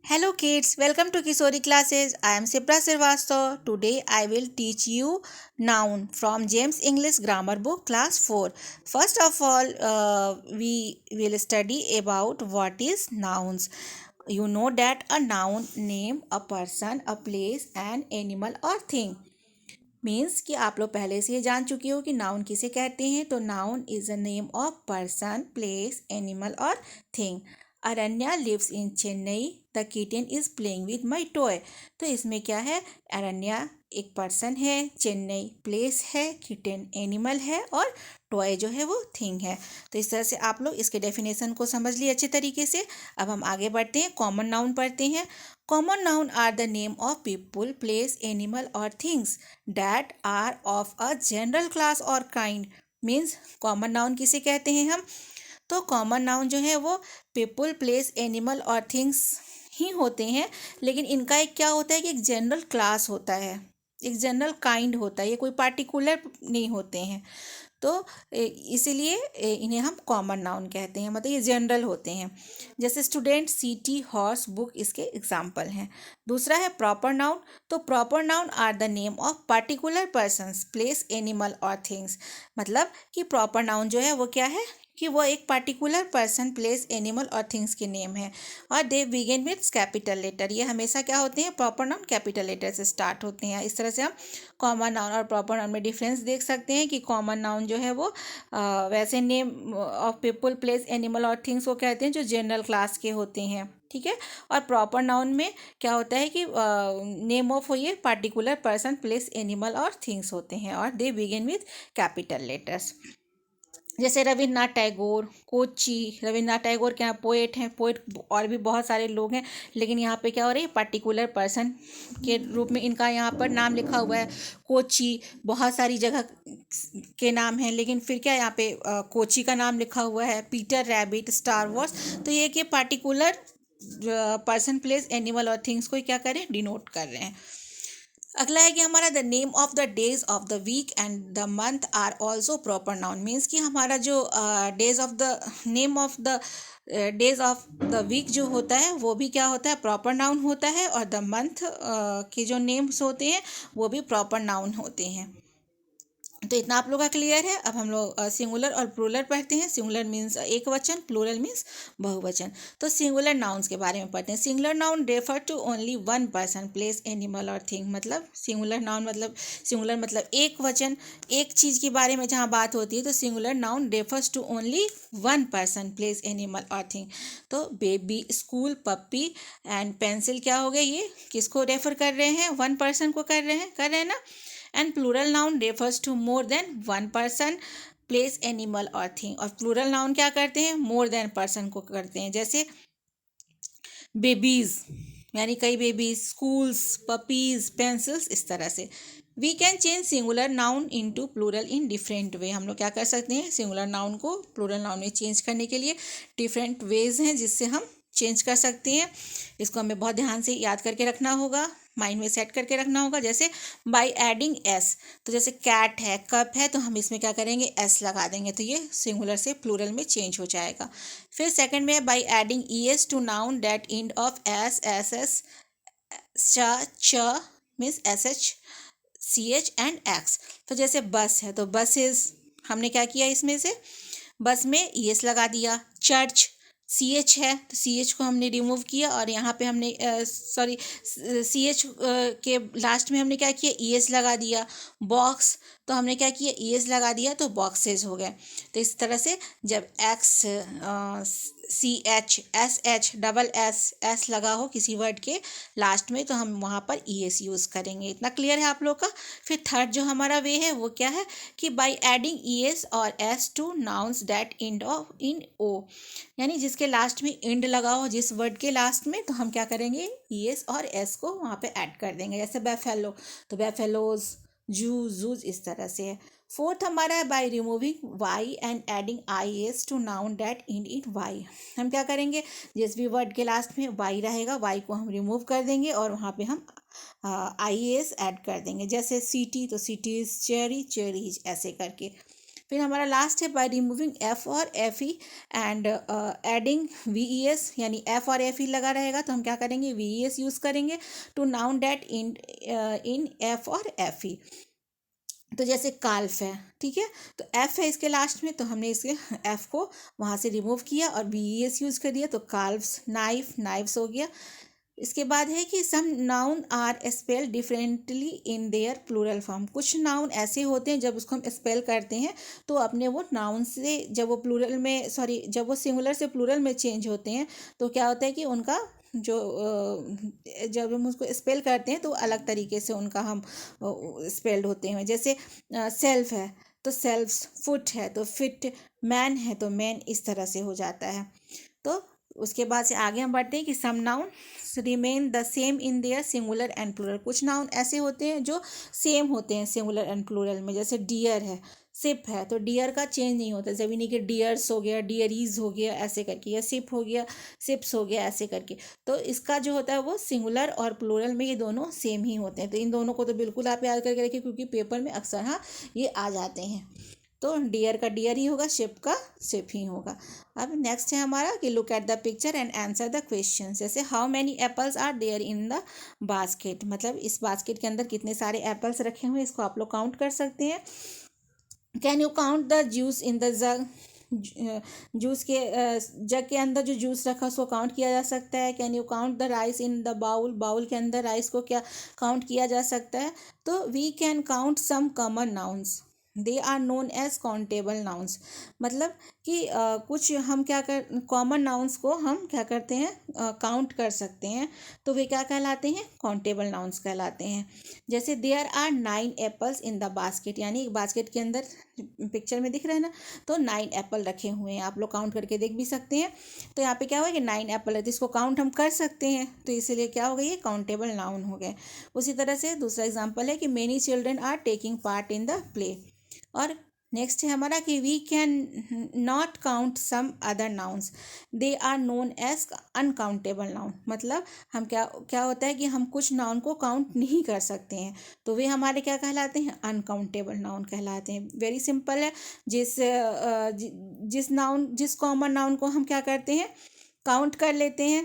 Hello kids, welcome to Kisori classes. I am Sipra Srivastava. Today I will teach you noun from James English Grammar Book class 4. First of all, we will study about what is nouns. You know that a noun name a person, a place, an animal or thing. Means कि आप लोग पहले से ये जान चुके हो कि नाउन किसे कहते हैं। तो noun is a name of person, place, animal और thing. Aranya lives in Chennai, the kitten is playing with my toy. तो इसमें क्या है, अरण्या एक पर्सन है, चेन्नई प्लेस है, किटन एनिमल है और टॉय जो है वो थिंग है। तो इस तरह से आप लोग इसके डेफिनेशन को समझ लिए अच्छे तरीके से। अब हम आगे बढ़ते हैं, कॉमन नाउन पढ़ते हैं। Common noun are the name of people, place, animal और things that are of a general class or kind। Means common noun किसे कहते हैं हम। तो कॉमन नाउन जो है वो पीपल, प्लेस, एनिमल और थिंग्स ही होते हैं, लेकिन इनका एक क्या होता है कि एक जनरल क्लास होता है, एक जनरल काइंड होता है, ये कोई पार्टिकुलर नहीं होते हैं। तो इसीलिए इन्हें हम कॉमन नाउन कहते हैं, मतलब ये जनरल होते हैं। जैसे स्टूडेंट, सिटी, हॉर्स, बुक इसके एग्जाम्पल हैं। दूसरा है प्रॉपर नाउन। तो proper noun are the name of particular persons, place, animal और थिंग्स। मतलब कि प्रॉपर नाउन जो है वो क्या है कि वो एक पर्टिकुलर पर्सन, प्लेस, एनिमल और थिंग्स के नेम है और they begin with capital letter. ये हमेशा क्या होते हैं, प्रॉपर नाउन कैपिटल लेटर से स्टार्ट होते हैं। इस तरह से हम कॉमन नाउन और प्रॉपर नाउन में डिफरेंस देख सकते हैं कि कॉमन नाउन जो है वो वैसे name of people, place, animal और थिंग्स को कहते हैं जो जनरल क्लास के होते हैं, ठीक है। और प्रॉपर नाउन में क्या होता है कि नेम ऑफ ये पार्टिकुलर पर्सन, प्लेस, एनिमल और थिंग्स होते हैं और they begin with capital letters. जैसे रविन्द्रनाथ टैगोर, कोची। रविन्द्रनाथ टैगोर क्या पोएट हैं, पोएट और भी बहुत सारे लोग हैं, लेकिन यहाँ पे क्या हो रहा है, पर्टिकुलर पर्सन के रूप में इनका यहाँ पर नाम लिखा हुआ है। कोची बहुत सारी जगह के नाम हैं, लेकिन फिर क्या यहाँ पे कोची का नाम लिखा हुआ है। Peter rabbit, star Wars. तो ये कि पार्टिकुलर पर्सन, प्लेस, एनिमल और थिंग्स को क्या करें, डिनोट कर रहे हैं। अगला है कि हमारा the name of the days of the week and the month are also proper noun. Means कि हमारा जो days of the name of the days of the week जो होता है वो भी क्या होता है, प्रॉपर नाउन होता है। और द मंथ के जो नेम्स होते हैं वो भी प्रॉपर नाउन होते हैं। तो इतना आप लोग का क्लियर है। अब हम लोग सिंगुलर और प्लूरल पढ़ते हैं। सिंगुलर मीन्स एक वचन, प्लूरल मीन्स बहुवचन। तो सिंगुलर नाउन्स के बारे में पढ़ते हैं। Singular noun refer to only one person, place, animal और थिंग। मतलब सिंगुलर नाउन मतलब, सिंगुलर मतलब एक वचन, एक चीज़ के बारे में जहाँ बात होती है। तो singular noun refers to only one person, place, animal और थिंग। तो baby, school, puppy and pencil क्या हो गए, ये किसको रेफर कर रहे हैं, वन पर्सन को कर रहे हैं ना। And plural noun refers to more than one person, place, animal और थिंग। और प्लूरल नाउन क्या करते हैं, मोर देन पर्सन को करते हैं। जैसे बेबीज यानी कई बेबीज, स्कूल्स, पपीज, पेंसिल्स, इस तरह से। We can change singular noun into plural in different way. हम लोग क्या कर सकते हैं, सिंगुलर नाउन को प्लूरल नाउन में चेंज करने के लिए डिफरेंट वेज हैं जिससे हम चेंज कर सकते हैं। इसको हमें बहुत ध्यान से याद करके रखना होगा, माइंड में सेट करके रखना होगा। जैसे बाय एडिंग एस, तो जैसे कैट है, कप है, तो हम इसमें क्या करेंगे, एस लगा देंगे, तो ये सिंगुलर से प्लूरल में चेंज हो जाएगा। फिर सेकंड में by adding E S to noun that end of S, S S, CH means S H, C H and X. तो जैसे बस है तो बसेस, हमने क्या किया, इसमें से बस में ई एस लगा दिया। चर्च, सी एच है तो सी एच को हमने रिमूव किया और यहाँ पे हमने सॉरी सी एच के लास्ट में हमने क्या किया, ई एस लगा दिया। बॉक्स, तो हमने क्या किया, ई एस लगा दिया तो बॉक्सेस हो गए। तो इस तरह से जब X, C H, S H, double S, S लगा हो किसी वर्ड के लास्ट में तो हम वहाँ पर ई एस यूज़ करेंगे। इतना क्लियर है आप लोग का। फिर थर्ड जो हमारा वे है वो क्या है कि बाय एडिंग ई एस और S to nouns that end of in O, यानी जिसके लास्ट में इंड लगा हो जिस वर्ड के लास्ट में, तो हम क्या करेंगे, ई एस और एस को वहाँ पे ऐड कर देंगे। जैसे बेफेलो, तो बेफेलोज, जू, जूज, इस तरह से है। फोर्थ हमारा है by removing Y and adding I S to noun that end in Y. हम क्या करेंगे, जिस भी वर्ड के लास्ट में वाई रहेगा, वाई को हम रिमूव कर देंगे और वहाँ पे हम आई एस ऐड कर देंगे। जैसे सिटी, तो सिटीज, चेरी, चेरीज, ऐसे करके। फिर हमारा लास्ट है बाय रिमूविंग एफ और F E and adding V E S, यानी एफ और एफ ई लगा रहेगा तो हम क्या करेंगे, वी ई एस यूज़ करेंगे to noun that in F और एफ ई। तो जैसे काल्फ है, ठीक है, तो एफ है इसके लास्ट में, तो हमने इसके एफ को वहाँ से रिमूव किया और वी ई एस यूज़ कर दिया, तो काल्व्स, नाइफ, नाइफ्स हो गया। इसके बाद है कि some noun are spelled differently in their plural form. कुछ नाउन ऐसे होते हैं जब उसको हम स्पेल करते हैं तो अपने वो नाउन से, जब वो प्लूरल में, सॉरी, जब वो सिंगुलर से प्लूरल में चेंज होते हैं तो क्या होता है कि उनका जो जब हम उसको स्पेल करते हैं तो अलग तरीके से उनका हम स्पेल्ड होते हैं। जैसे सेल्फ है तो सेल्फ्स, फुट है तो फिट, मैन है तो मैन, इस तरह से हो जाता है। तो उसके बाद से आगे हम बढ़ते हैं कि some noun remain the same in their singular and plural. कुछ नाउन ऐसे होते हैं जो सेम होते हैं सिंगुलर एंड प्लूरल में, जैसे डियर है, सिप है, तो डियर का चेंज नहीं होता, जब नहीं कि डियर्स हो गया, डियरीज हो गया ऐसे करके, या सिप हो गया, सिप्स हो गया ऐसे करके। तो इसका जो होता है वो सिंगुलर और प्लूरल में ये दोनों सेम ही होते हैं। तो इन दोनों को तो बिल्कुल आप याद करके रखिए क्योंकि पेपर में अक्सर हाँ ये आ जाते हैं। तो डियर का डियर ही होगा, शिप का शिप ही होगा। अब नेक्स्ट है हमारा कि look at the picture and answer the question. जैसे how many apples are there in the basket, मतलब इस बास्केट के अंदर कितने सारे एप्पल्स रखे हुए हैं, इसको आप लोग काउंट कर सकते हैं। Can you count the juice in the jug, juice के जग के अंदर जो जूस रखा उसको काउंट किया जा सकता है। Can you count the rice in the bowl, bowl के अंदर राइस को क्या काउंट किया जा सकता है। तो we can count some common nouns, they are known as countable nouns. मतलब कि कुछ हम क्या कर, कॉमन नाउन्स को हम क्या करते हैं, काउंट कर सकते हैं, तो वे क्या कहलाते हैं, काउंटेबल नाउन्स कहलाते हैं। जैसे there are 9 apples in the basket, यानी एक बास्केट के अंदर पिक्चर में दिख रहा है ना, तो 9 एप्पल रखे हुए हैं, आप लोग काउंट करके देख भी सकते हैं। तो यहाँ पे क्या हुआ कि 9 एप्पल है तो इसको काउंट हम कर सकते हैं, तो इसीलिए क्या हो गई, ये काउंटेबल नाउन हो गए। उसी तरह से दूसरा एग्जाम्पल है कि many children are taking part in the play. और नेक्स्ट है हमारा कि we can not count some other nouns, they are known as uncountable noun. मतलब हम क्या क्या होता है कि हम कुछ नाउन को काउंट नहीं कर सकते हैं तो वे हमारे क्या कहलाते हैं, अनकाउंटेबल नाउन कहलाते हैं। वेरी सिंपल है, जिस नाउन, जिस कॉमन नाउन को हम क्या करते हैं, काउंट कर लेते हैं,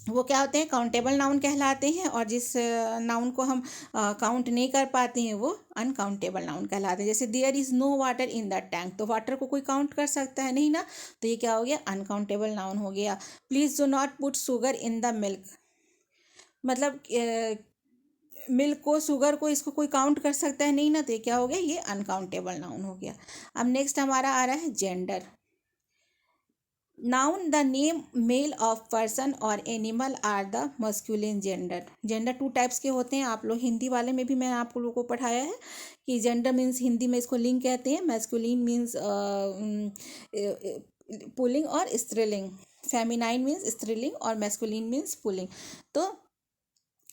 वो क्या होते हैं, काउंटेबल नाउन कहलाते हैं। और जिस नाउन को हम काउंट नहीं कर पाते हैं वो अनकाउंटेबल नाउन कहलाते हैं। जैसे there is no water in the tank, तो वाटर को कोई काउंट कर सकता है नहीं ना, तो ये क्या हो गया, अनकाउंटेबल नाउन हो गया। Please do not put sugar in the milk, मतलब मिल्क को, शुगर को, इसको कोई काउंट कर सकता है नहीं ना, तो ये क्या हो गया, ये अनकाउंटेबल नाउन हो गया। अब नेक्स्ट हमारा आ रहा है gender. Noun the name male of person और animal are the masculine gender. Gender two types के होते हैं, आप लोग हिंदी वाले में भी मैं आप लोगों को पढ़ाया है कि जेंडर मीन्स हिंदी में इसको लिंग कहते हैं, मैस्कुलिन मीन्स पुलिंग और स्त्रीलिंग, फेमिनाइन मीन्स स्त्रीलिंग और मैस्कुलिन मीन्स पुलिंग। तो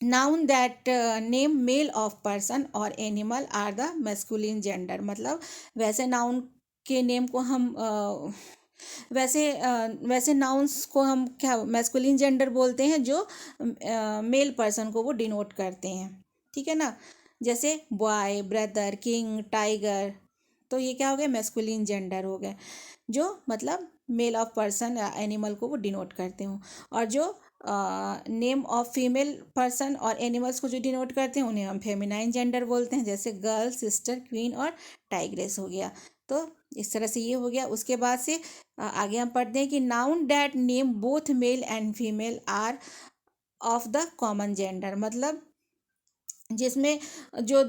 noun that name male of person और animal are the masculine gender, मतलब वैसे नाउन के नेम को हम वैसे नाउन्स को हम क्या मैस्कुलिन जेंडर बोलते हैं जो मेल पर्सन को वो डिनोट करते हैं, ठीक है ना। जैसे बॉय, ब्रदर, किंग, टाइगर, तो ये क्या हो गया, मैस्कुलिन जेंडर हो गए, जो मतलब मेल ऑफ पर्सन या एनिमल को वो डिनोट करते हो। और जो नेम ऑफ फीमेल पर्सन और एनिमल्स को जो डिनोट करते हैं उन्हें हम फेमिनाइन जेंडर बोलते हैं, जैसे गर्ल, सिस्टर, क्वीन और टाइग्रेस हो गया। तो इस तरह से ये हो गया। उसके बाद से आगे हम पढ़ते हैं कि noun that name both male and female are of the common gender, मतलब जिसमें जो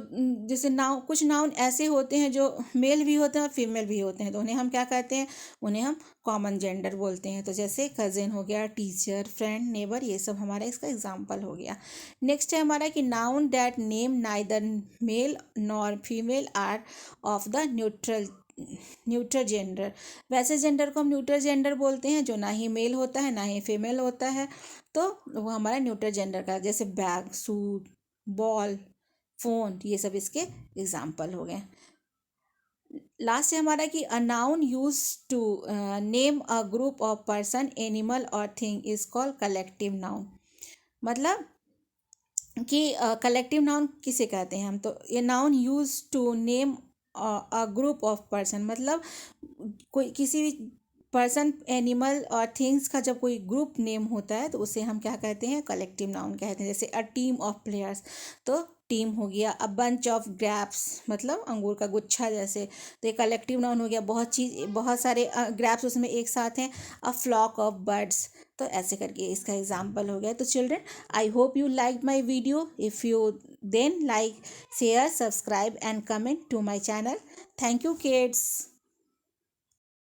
जैसे नाउन, कुछ नाउन ऐसे होते हैं जो मेल भी होते हैं और फीमेल भी होते हैं, तो उन्हें हम क्या कहते हैं, उन्हें हम कॉमन जेंडर बोलते हैं। तो जैसे कजिन हो गया, टीचर, फ्रेंड, नेबर, ये सब हमारा इसका एग्जाम्पल हो गया। नेक्स्ट है हमारा कि noun that name neither male nor female are of the neutral gender. वैसे जेंडर को हम न्यूट्रल जेंडर बोलते हैं जो ना ही मेल होता है ना ही फीमेल होता है, तो वो हमारा न्यूट्रल जेंडर का, जैसे बैग, सूट, बॉल, फोन, ये सब इसके एग्जाम्पल हो गए। लास्ट है हमारा कि a noun use to name a group of person, animal और thing is called collective noun. मतलब कि कलेक्टिव नाउन किसे कहते हैं हम, तो ये noun use to name a group of person, मतलब कोई किसी भी पर्सन, एनिमल और थिंग्स का जब कोई ग्रुप नेम होता है तो उसे हम क्या कहते हैं, कलेक्टिव नाउन कहते हैं। जैसे अ टीम ऑफ प्लेयर्स, तो टीम हो गया। अ बंच ऑफ ग्रैप्स, मतलब अंगूर का गुच्छा जैसे, तो ये कलेक्टिव नाउन हो गया। बहुत सारे ग्रैप्स उसमें एक साथ हैं। अ फ्लॉक ऑफ बर्ड्स, तो ऐसे करके इसका एग्जाम्पल हो गया। तो children, I hope you like my video. If you then like, share, subscribe and comment to my channel. Thank you kids.